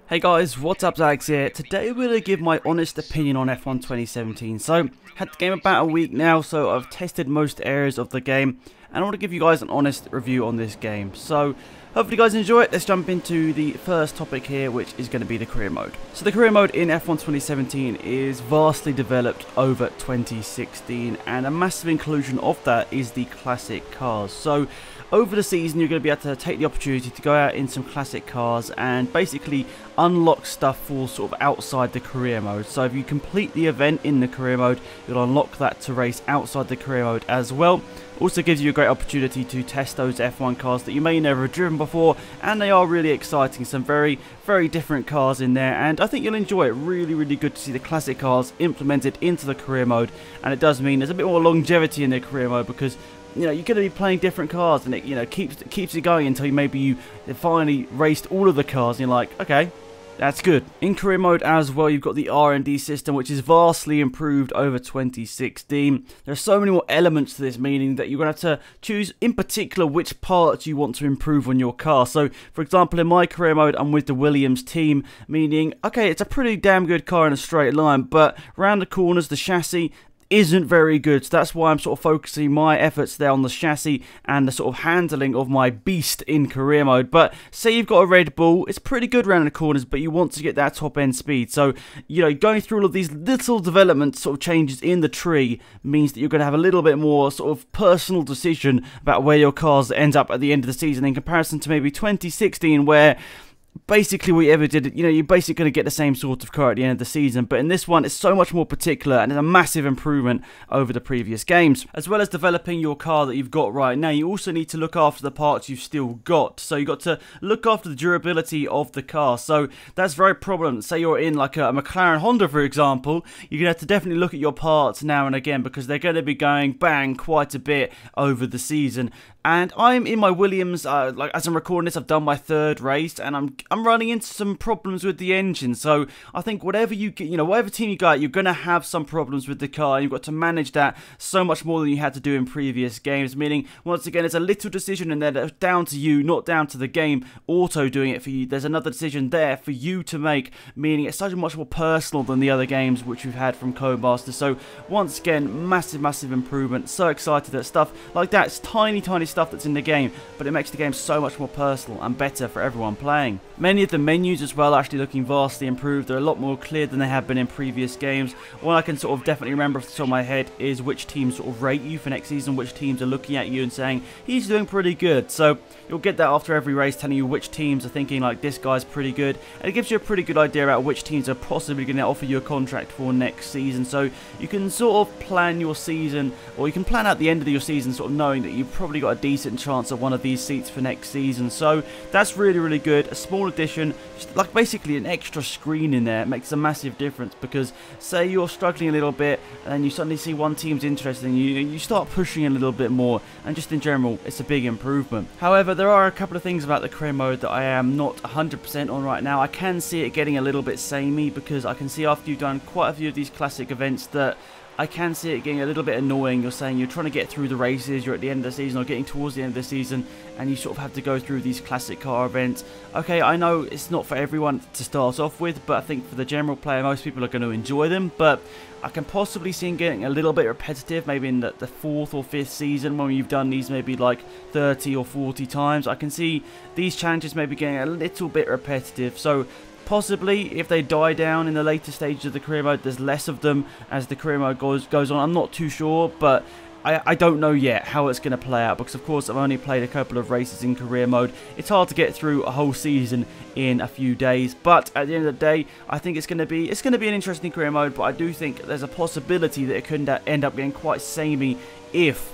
Hey guys, what's up, Zags here. Today we're going to give my honest opinion on F1 2017. So, had the game about a week now, so I've tested most areas of the game, and I want to give you guys an honest review on this game. So, hopefully you guys enjoy it. Let's jump into the first topic here, which is going to be the career mode. So the career mode in F1 2017 is vastly developed over 2016, and a massive inclusion of that is the classic cars. So, over the season, you're going to be able to take the opportunity to go out in some classic cars and basically unlock stuff for sort of outside the career mode. So if you complete the event in the career mode, you'll unlock that to race outside the career mode as well. Also gives you a great opportunity to test those F1 cars that you may never have driven before, and they are really exciting. Some very different cars in there, and I think you'll enjoy it. Really good to see the classic cars implemented into the career mode, and it does mean there's a bit more longevity in the career mode because you're going to be playing different cars, and it keeps it going until maybe you finally raced all of the cars and you're like, okay, that's good. In career mode as well, you've got the R&D system, which is vastly improved over 2016. There are so many more elements to this, meaning that you're going to have to choose in particular which parts you want to improve on your car. So, for example, in my career mode, I'm with the Williams team, meaning, okay, it's a pretty damn good car in a straight line, but around the corners, the chassis isn't very good, so that's why I'm sort of focusing my efforts there on the chassis and the sort of handling of my beast in career mode. But say you've got a Red Bull, it's pretty good around the corners, but you want to get that top end speed. So, going through all of these little development sort of changes in the tree means that you're going to have a little bit more sort of personal decision about where your cars end up at the end of the season in comparison to maybe 2016, where basically what you ever did, you're basically going to get the same sort of car at the end of the season. But in this one, it's so much more particular, and it's a massive improvement over the previous games. As well as developing your car that you've got right now, you also need to look after the parts you've still got. So you've got to look after the durability of the car. So that's very prominent. Say you're in like a McLaren Honda, for example, you're going to have to definitely look at your parts now and again, because they're going to be going bang quite a bit over the season. And I'm in my Williams, like as I'm recording this, I've done my third race, and I'm running into some problems with the engine. So I think whatever you get, whatever team you got, you're going to have some problems with the car, and you've got to manage that so much more than you had to do in previous games. Meaning, once again, it's a little decision in there that's down to you, not down to the game auto doing it for you. There's another decision there for you to make, meaning it's so much more personal than the other games which we've had from Codemasters. So once again, massive improvement. So excited that stuff like that, it's tiny stuff that's in the game, but it makes the game so much more personal and better for everyone playing. Many of the menus as well are actually looking vastly improved. They're a lot more clear than they have been in previous games. One I can sort of definitely remember off the top of my head is which teams sort of rate you for next season, which teams are looking at you and saying, he's doing pretty good. So you'll get that after every race, telling you which teams are thinking like, this guy's pretty good, and it gives you a pretty good idea about which teams are possibly going to offer you a contract for next season. So you can sort of plan your season, or you can plan out the end of your season sort of knowing that you've probably got a decent chance of one of these seats for next season. So that's really good. A small addition, just like basically an extra screen in there. It makes a massive difference, because say you're struggling a little bit and you suddenly see one team's interested in you, you start pushing a little bit more, and just in general it's a big improvement. However, there are a couple of things about the career mode that I am not 100% on right now. I can see it getting a little bit samey, because I can see after you've done quite a few of these classic events that I can see it getting a little bit annoying. You're saying you're trying to get through the races, you're at the end of the season or getting towards the end of the season, and you sort of have to go through these classic car events. Okay, I know it's not for everyone to start off with, but I think for the general player, most people are going to enjoy them. But I can possibly see them getting a little bit repetitive, maybe in the 4th or 5th season when you've done these maybe like 30 or 40 times. I can see these challenges maybe getting a little bit repetitive. So possibly, if they die down in the later stages of the career mode, there's less of them as the career mode goes on. I'm not too sure, but I don't know yet how it's going to play out, because of course I've only played a couple of races in career mode. It's hard to get through a whole season in a few days, but at the end of the day, I think it's going to be an interesting career mode. But I do think there's a possibility that it could end up getting quite samey if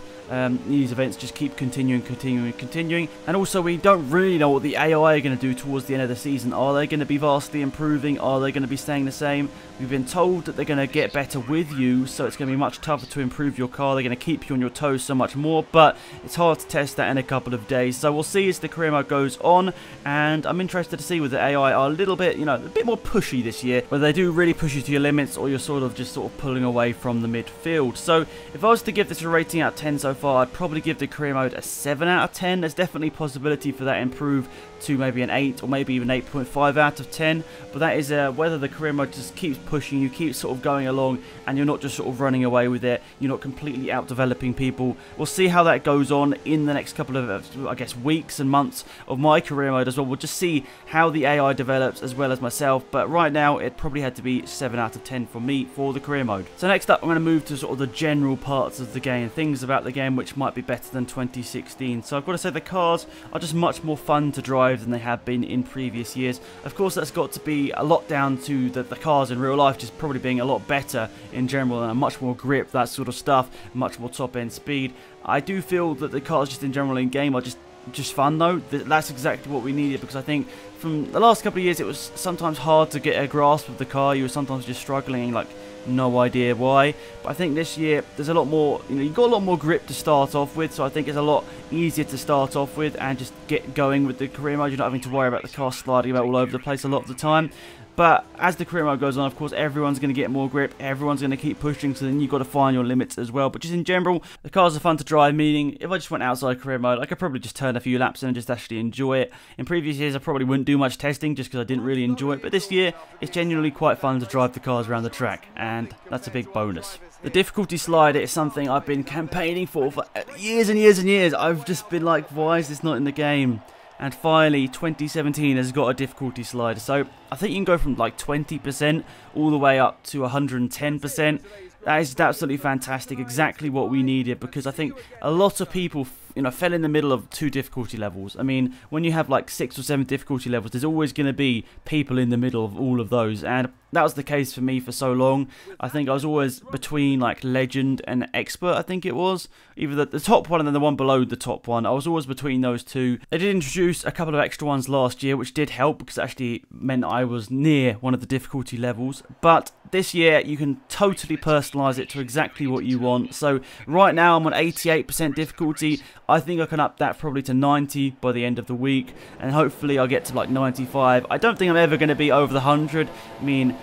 these events just keep continuing. And also, we don't really know what the AI are going to do towards the end of the season. Are they going to be vastly improving? Are they going to be staying the same? We've been told that they're going to get better with you, so it's going to be much tougher to improve your car. They're going to keep you on your toes so much more, but it's hard to test that in a couple of days. So we'll see as the career mode goes on, and I'm interested to see whether the AI are a little bit, a bit more pushy this year, whether they do really push you to your limits, or you're sort of pulling away from the midfield. So if I was to give this a rating out of 10 so far, I'd probably give the career mode a 7 out of 10. There's definitely possibility for that improve to maybe an 8 or maybe even 8.5 out of 10. But that is whether the career mode just keeps pushing you, keeps sort of going along, and you're not just sort of running away with it. You're not completely out developing people. We'll see how that goes on in the next couple of, I guess, weeks and months of my career mode as well. We'll just see how the AI develops as well as myself. But right now, it probably had to be 7 out of 10 for me for the career mode. So next up, I'm going to move to sort of the general parts of the game, things about the game which might be better than 2016. So I've got to say the cars are just much more fun to drive than they have been in previous years. Of course, that's got to be a lot down to the cars in real life just probably being a lot better in general, and much more grip, that sort of stuff, much more top end speed. I do feel that the cars just in general in game are just fun though. That's exactly what we needed, because I think from the last couple of years it was sometimes hard to get a grasp of the car. You were sometimes just struggling, like no idea why. But I think this year there's a lot more, you've got a lot more grip to start off with, so I think it's a lot easier to start off with and just get going with the career mode. You're not having to worry about the car sliding about all over the place a lot of the time. But as the career mode goes on, of course, everyone's going to get more grip, everyone's going to keep pushing, so then you've got to find your limits as well. But just in general, the cars are fun to drive, meaning if I just went outside career mode, I could probably just turn a few laps in and just actually enjoy it. In previous years, I probably wouldn't do much testing just because I didn't really enjoy it, but this year, it's genuinely quite fun to drive the cars around the track, and that's a big bonus. The difficulty slider is something I've been campaigning for years and years and years. I've just been like, why is this not in the game? And finally, 2017 has got a difficulty slider. So I think you can go from like 20% all the way up to 110%. That is absolutely fantastic, exactly what we needed, because I think a lot of people fell in the middle of 2 difficulty levels. I mean, when you have like 6 or 7 difficulty levels, there's always going to be people in the middle of all of those, and that was the case for me for so long. I think I was always between like legend and expert, I think it was. Either the top one and then the one below the top one. I was always between those two. They did introduce a couple of extra ones last year, which did help because it actually meant I was near one of the difficulty levels. But this year, you can totally personalise it to exactly what you want. So right now, I'm on 88% difficulty. I think I can up that probably to 90 by the end of the week, and hopefully I'll get to like 95. I don't think I'm ever going to be over the 100. I mean,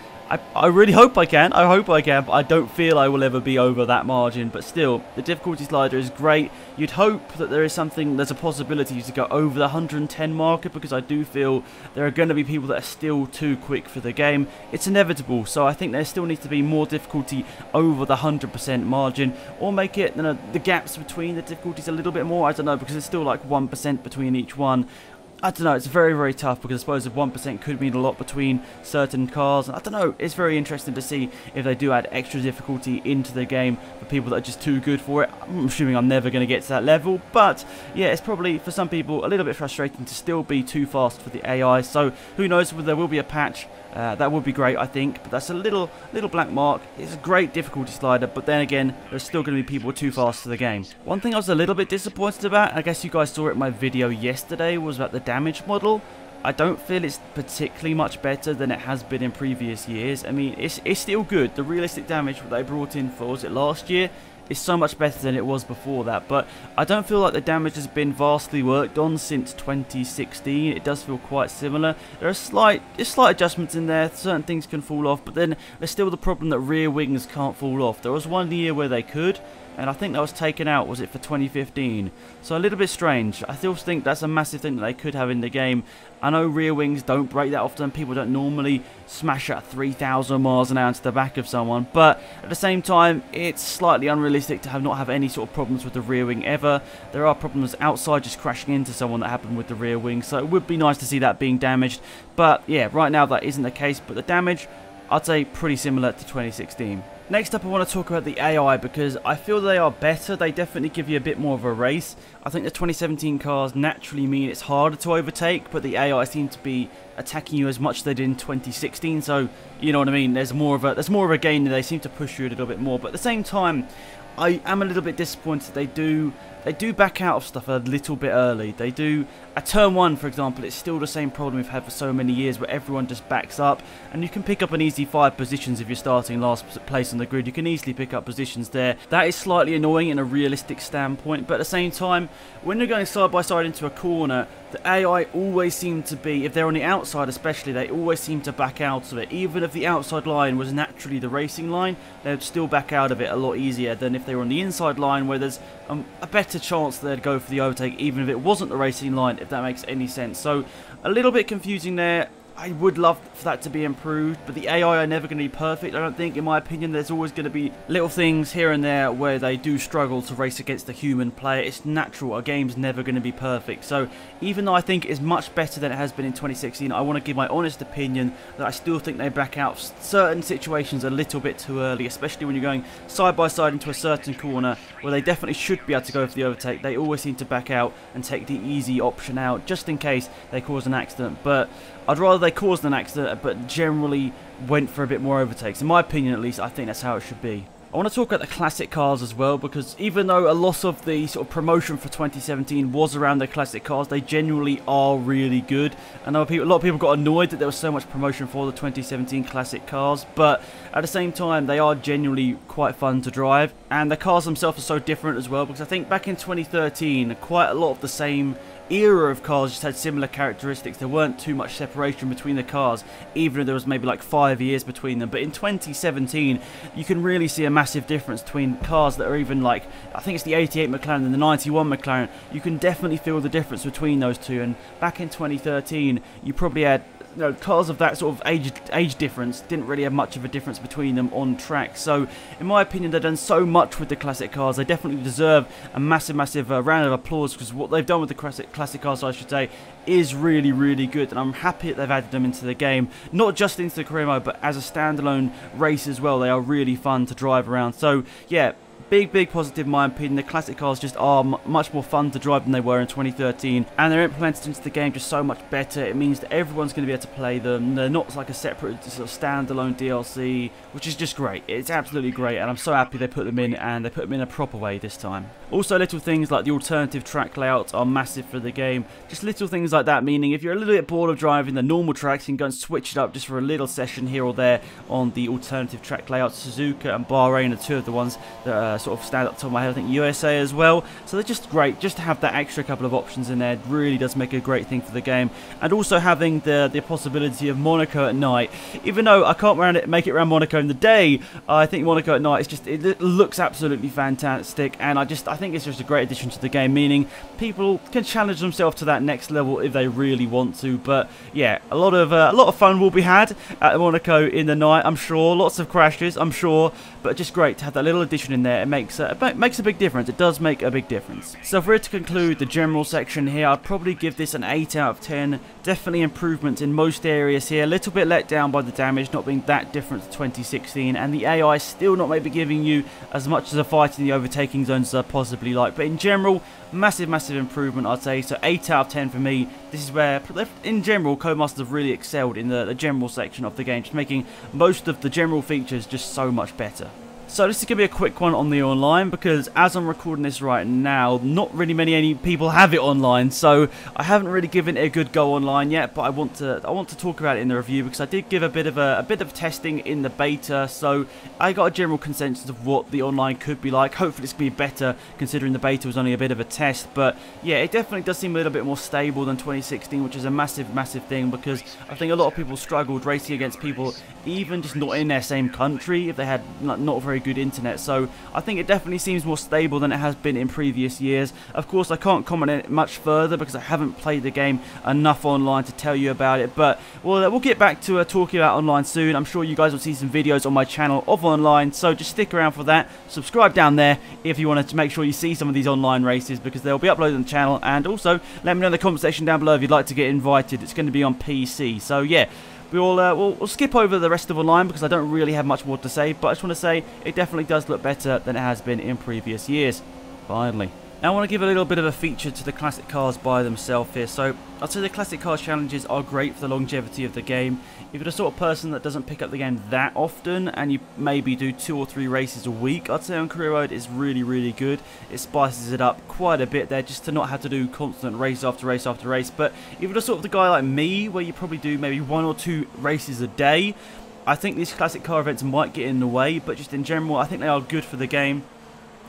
I really hope I can. I hope I can, but I don't feel I will ever be over that margin. But still, the difficulty slider is great. You'd hope that there's a possibility to go over the 110 marker, because I do feel there are going to be people that are still too quick for the game. It's inevitable, so I think there still needs to be more difficulty over the 100% margin, or make it, the gaps between the difficulties a little bit more. I don't know, because it's still like 1% between each one. I don't know, it's very, very tough, because I suppose if 1% could mean a lot between certain cars. I don't know, it's very interesting to see if they do add extra difficulty into the game for people that are just too good for it. I'm assuming I'm never going to get to that level, but yeah, it's probably, for some people, a little bit frustrating to still be too fast for the AI, so who knows whether there will be a patch. That would be great, I think, but that's a little black mark. It's a great difficulty slider, but then again, there's still going to be people too fast for the game. One thing I was a little bit disappointed about, I guess you guys saw it in my video yesterday, was about the damage model. I don't feel it's particularly much better than it has been in previous years. I mean, it's still good. The realistic damage that they brought in for, was it last year? Is so much better than it was before that, but I don't feel like the damage has been vastly worked on since 2016. It does feel quite similar. There are slight adjustments in there. Certain things can fall off, but then there's still the problem that rear wings can't fall off. There was one year where they could, and I think that was taken out, was it for 2015? So a little bit strange. I still think that's a massive thing that they could have in the game. I know rear wings don't break that often. People don't normally smash at 3,000 miles an hour into the back of someone, but at the same time, it's slightly unrealistic to not have any sort of problems with the rear wing ever. There are problems outside just crashing into someone that happened with the rear wing, so it would be nice to see that being damaged. But yeah, right now that isn't the case, but the damage, I'd say pretty similar to 2016. Next up, I want to talk about the AI, because I feel they are better. They definitely give you a bit more of a race. I think the 2017 cars naturally mean it's harder to overtake, but the AI seem to be attacking you as much as they did in 2016. So, you know what I mean? There's more of a gain, and they seem to push you a little bit more. But at the same time, I am a little bit disappointed they do back out of stuff a little bit early. They do, at turn 1 for example, it's still the same problem we've had for so many years, where everyone just backs up, and you can pick up an easy 5 positions if you're starting last place on the grid. You can easily pick up positions there. That is slightly annoying in a realistic standpoint, but at the same time, when you're going side by side into a corner, The AI always seem to be, if they're on the outside especially, they always seem to back out of it. Even if the outside line was naturally the racing line, they'd still back out of it a lot easier than if they were on the inside line, where there's a better chance they'd go for the overtake even if it wasn't the racing line, if that makes any sense. So a little bit confusing there. I would love for that to be improved, but the AI are never going to be perfect, I don't think. In my opinion, there's always going to be little things here and there where they do struggle to race against the human player. It's natural, a game's never going to be perfect. So even though I think it's much better than it has been in 2016, I want to give my honest opinion that I still think they back out certain situations a little bit too early, especially when you're going side by side into a certain corner where they definitely should be able to go for the overtake. They always seem to back out and take the easy option out just in case they cause an accident. But I'd rather they caused an accident but generally went for a bit more overtakes. In my opinion, at least, I think that's how it should be. I want to talk about the classic cars as well, because even though a lot of the sort of promotion for 2017 was around the classic cars, they genuinely are really good. I know a lot of people got annoyed that there was so much promotion for the 2017 classic cars, but at the same time, they are genuinely quite fun to drive. And the cars themselves are so different as well, because I think back in 2013, quite a lot of the same era of cars just had similar characteristics. There weren't too much separation between the cars, even if there was maybe like 5 years between them. But in 2017, you can really see a massive difference between cars that are even like, I think it's the 88 McLaren and the 91 McLaren. You can definitely feel the difference between those two. And back in 2013, you probably had, you know, cars of that sort of age difference didn't really have much of a difference between them on track. So in my opinion, they've done so much with the classic cars. They definitely deserve a massive round of applause, because what they've done with the classic cars, I should say, is really good, and I'm happy that they've added them into the game, not just into the career mode but as a standalone race as well. They are really fun to drive around. So yeah, big positive in my opinion. The classic cars just are much more fun to drive than they were in 2013, and they're implemented into the game just so much better. It means that everyone's going to be able to play them. They're not like a separate sort of standalone DLC, which is just great. It's absolutely great, and I'm so happy they put them in, and they put them in a proper way this time. Also, little things like the alternative track layouts are massive for the game. Just little things like that, meaning if you're a little bit bored of driving the normal tracks, you can go and switch it up just for a little session here or there on the alternative track layouts. Suzuka and Bahrain are two of the ones that sort of stand up to my head. I think USA as well. So they're just great. Just to have that extra couple of options in there really does make a great thing for the game. And also having the possibility of Monaco at night. Even though I can't make it around Monaco in the day, I think Monaco at night, it looks absolutely fantastic, and I think it's just a great addition to the game, meaning people can challenge themselves to that next level if they really want to. But yeah, a lot of fun will be had at Monaco in the night, I'm sure. Lots of crashes, I'm sure, but just great to have that little addition in there. It makes a big difference. It does make a big difference. So for it to conclude the general section here, I'd probably give this an 8 out of 10. Definitely improvements in most areas here. A little bit let down by the damage not being that different to 2016, and the AI still not maybe giving you as much as a fight in the overtaking zones as I possibly like. But in general, massive improvement, I'd say. So 8 out of 10 for me. This is where, in general, Codemasters have really excelled in the general section of the game, just making most of the general features just so much better. So this is going to be a quick one on the online, because as I'm recording this right now, not really many people have it online, so I haven't really given it a good go online yet. But I want to talk about it in the review, because I did give a bit of testing in the beta, so I got a general consensus of what the online could be like. Hopefully it's going to be better, considering the beta was only a bit of a test. But yeah, it definitely does seem a little bit more stable than 2016, which is a massive thing, because I think a lot of people struggled racing against people even just not in their same country if they had not very good internet. So I think it definitely seems more stable than it has been in previous years. Of course, I can't comment on it much further because I haven't played the game enough online to tell you about it, but we'll get back to talking about online soon. I'm sure you guys will see some videos on my channel of online, so just stick around for that. Subscribe down there if you want to make sure you see some of these online races, because they'll be uploaded on the channel. And also let me know in the comment section down below if you'd like to get invited. It's going to be on PC. So yeah, we'll skip over the rest of online because I don't really have much more to say, but I just want to say it definitely does look better than it has been in previous years. Finally. Now I want to give a little bit of a feature to the classic cars by themselves here. So I'd say the classic cars challenges are great for the longevity of the game. If you're the sort of person that doesn't pick up the game that often, and you maybe do 2 or 3 races a week, I'd say on career mode is really good. It spices it up quite a bit there, just to not have to do constant race after race after race. But if you're the sort of the guy like me, where you probably do maybe 1 or 2 races a day, I think these classic car events might get in the way. But just in general, I think they are good for the game.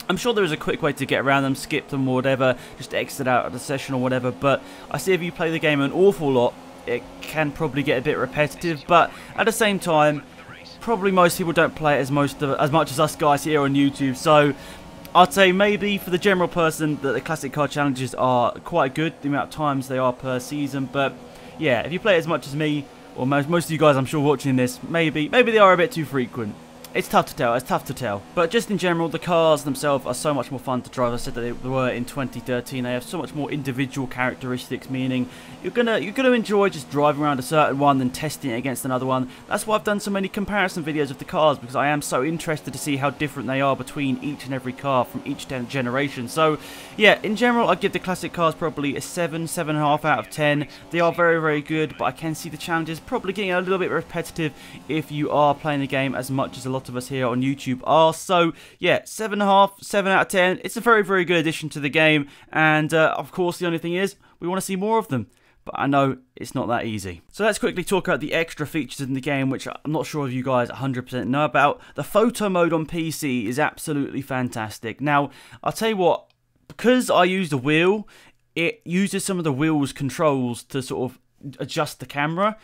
I'm sure there is a quick way to get around them, skip them or whatever, just exit out of the session or whatever, but I see if you play the game an awful lot, it can probably get a bit repetitive, but at the same time, probably most people don't play it as much as us guys here on YouTube, so I'd say maybe for the general person that the classic car challenges are quite good, the amount of times they are per season, but yeah, if you play it as much as me, or most of you guys I'm sure watching this, maybe they are a bit too frequent. It's tough to tell, but just in general, the cars themselves are so much more fun to drive. I said that they were in 2013. They have so much more individual characteristics, meaning you're gonna enjoy just driving around a certain one than testing it against another one. That's why I've done so many comparison videos of the cars, because I am so interested to see how different they are between each and every car from each generation. So yeah, in general, I'd give the classic cars probably a 7.5 out of 10. They are very, very good, but I can see the challenges probably getting a little bit repetitive if you are playing the game as much as a lot of us here on YouTube are. So yeah, 7.5, 7 out of 10. It's a very, very good addition to the game, and of course the only thing is we want to see more of them, but I know it's not that easy. So let's quickly talk about the extra features in the game, which I'm not sure if you guys 100% know about. The photo mode on PC is absolutely fantastic. Now I'll tell you what, because I used a wheel, it uses some of the wheel's controls to sort of adjust the camera,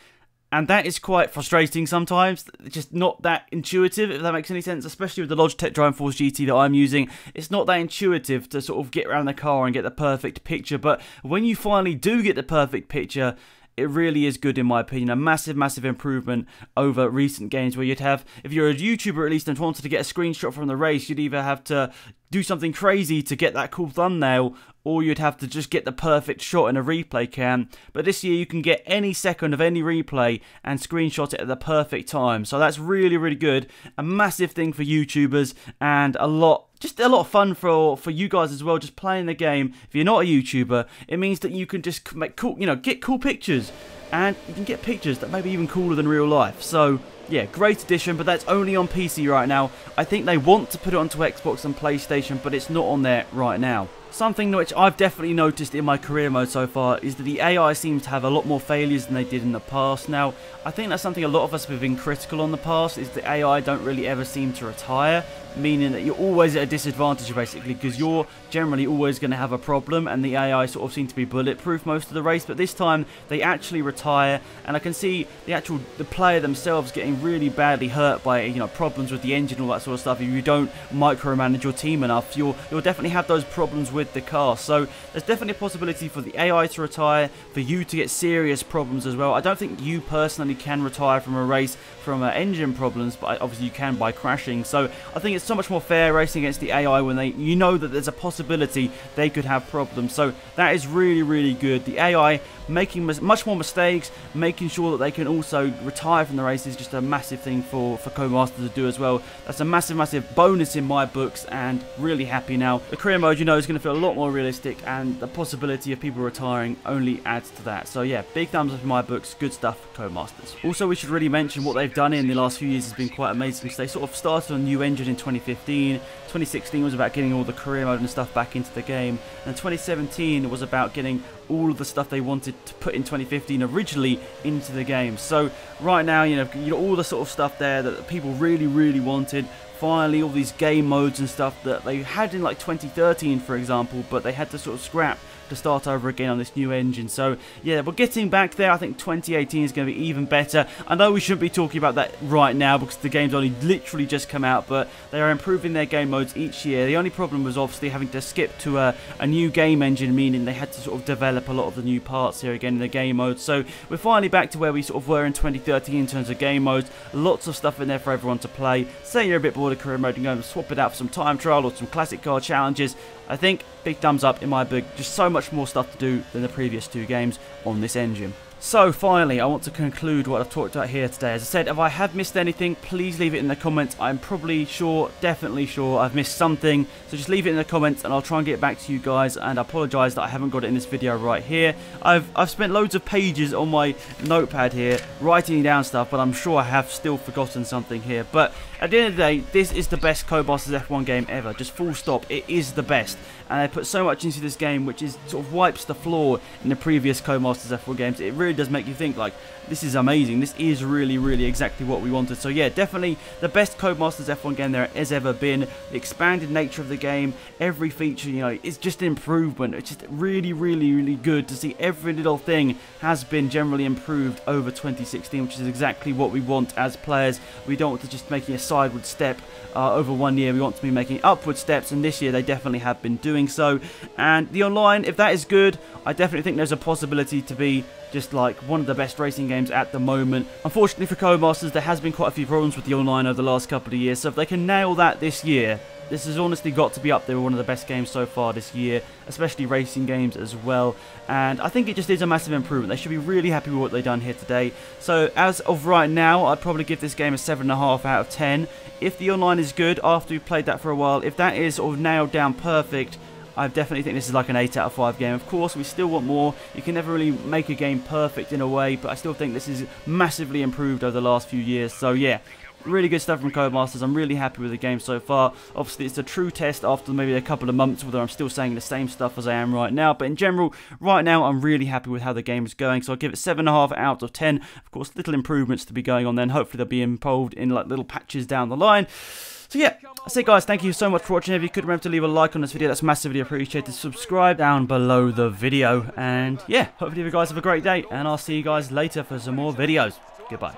and that is quite frustrating sometimes. It's just not that intuitive, if that makes any sense, especially with the Logitech Dreamforce GT that I'm using. It's not that intuitive to sort of get around the car and get the perfect picture, but when you finally do get the perfect picture, it really is good in my opinion. A massive, massive improvement over recent games where you'd have, if you're a YouTuber at least and wanted to get a screenshot from the race, you'd either have to do something crazy to get that cool thumbnail, or you'd have to just get the perfect shot in a replay cam. But this year you can get any second of any replay and screenshot it at the perfect time. So that's really, really good. A massive thing for YouTubers, and just a lot of fun for you guys as well, just playing the game. If you're not a YouTuber, it means that you can just make cool, get cool pictures, and you can get pictures that may be even cooler than real life. So yeah, great addition, but that's only on PC right now. I think they want to put it onto Xbox and PlayStation, but it's not on there right now. Something which I've definitely noticed in my career mode so far is that the AI seems to have a lot more failures than they did in the past. Now, I think that's something a lot of us have been critical on the past, is the AI don't really ever seem to retire, meaning that you're always at a disadvantage basically, because you're generally always going to have a problem, and the AI sort of seem to be bulletproof most of the race. But this time they actually retire, and I can see the player themselves getting really badly hurt by problems with the engine, all that sort of stuff. If you don't micromanage your team enough, you'll definitely have those problems with the car. So there's definitely a possibility for the AI to retire, for you to get serious problems as well. I don't think you personally can retire from a race from engine problems, but obviously you can by crashing. So I think it's so much more fair racing against the AI when you know that there's a possibility they could have problems. So that is really, really good. The AI making much more mistakes, making sure that they can also retire from the race is just a massive thing for Codemasters to do as well. That's a massive, massive bonus in my books, and really happy now. The career mode, is going to feel a lot more realistic, and the possibility of people retiring only adds to that. So yeah, big thumbs up in my books. Good stuff, Codemasters. Also, we should really mention what they've done in the last few years has been quite amazing. So they sort of started a new engine in 2015. 2016 was about getting all the career mode and stuff back into the game, and 2017 was about getting all of the stuff they wanted to put in 2015 originally into the game. So right now, all the sort of stuff there that people really, really wanted. Finally, all these game modes and stuff that they had in like 2013, for example, but they had to sort of scrap to start over again on this new engine. So yeah, we're getting back there. I think 2018 is going to be even better. I know we shouldn't be talking about that right now because the game's only literally just come out, but they are improving their game modes each year. The only problem was obviously having to skip to a new game engine, meaning they had to sort of develop a lot of the new parts here again in the game mode. So we're finally back to where we sort of were in 2013 in terms of game modes. Lots of stuff in there for everyone to play. Say you're a bit bored of career mode and go and swap it out for some time trial or some classic car challenges. I think big thumbs up in my book. Just so much more stuff to do than the previous two games on this engine. So finally, I want to conclude what I've talked about here today. As I said, if I have missed anything, please leave it in the comments. I'm probably sure, definitely sure I've missed something. So just leave it in the comments and I'll try and get back to you guys. And I apologise that I haven't got it in this video right here. I've spent loads of pages on my notepad here writing down stuff, but I'm sure I have still forgotten something here. But at the end of the day, this is the best Codemasters F1 game ever. Just full stop. It is the best. And they put so much into this game, which is sort of wipes the floor in the previous Codemasters F1 games. It really really does make you think, like, this is amazing. This is really, really exactly what we wanted. So yeah, definitely the best Codemasters F1 game there has ever been. The expanded nature of the game, every feature, you know, it's just an improvement. It's just really, really, really good to see every little thing has been generally improved over 2016, which is exactly what we want as players. We don't want to just making a sideward step over 1 year. We want to be making upward steps, and this year they definitely have been doing so. And the online, if that is good, I definitely think there's a possibility to be just like one of the best racing games at the moment. Unfortunately for Codemasters, there has been quite a few problems with the online over the last couple of years, so if they can nail that this year, this has honestly got to be up there with one of the best games so far this year, especially racing games as well. And I think it just is a massive improvement. They should be really happy with what they've done here today. So as of right now, I'd probably give this game a 7.5 out of 10. If the online is good, after we've played that for a while, if that is sort of nailed down perfect, I definitely think this is like an 8 out of 5 game. Of course, we still want more. You can never really make a game perfect in a way, but I still think this is massively improved over the last few years. So yeah, really good stuff from Codemasters. I'm really happy with the game so far. Obviously, it's a true test after maybe a couple of months, whether I'm still saying the same stuff as I am right now. But in general, right now, I'm really happy with how the game is going. So I'll give it 7.5 out of 10. Of course, little improvements to be going on then. Hopefully, they'll be improved in like little patches down the line. So yeah, I say guys, thank you so much for watching. If you could remember to leave a like on this video, that's massively appreciated. Subscribe down below the video. And yeah, hopefully you guys have a great day. And I'll see you guys later for some more videos. Goodbye.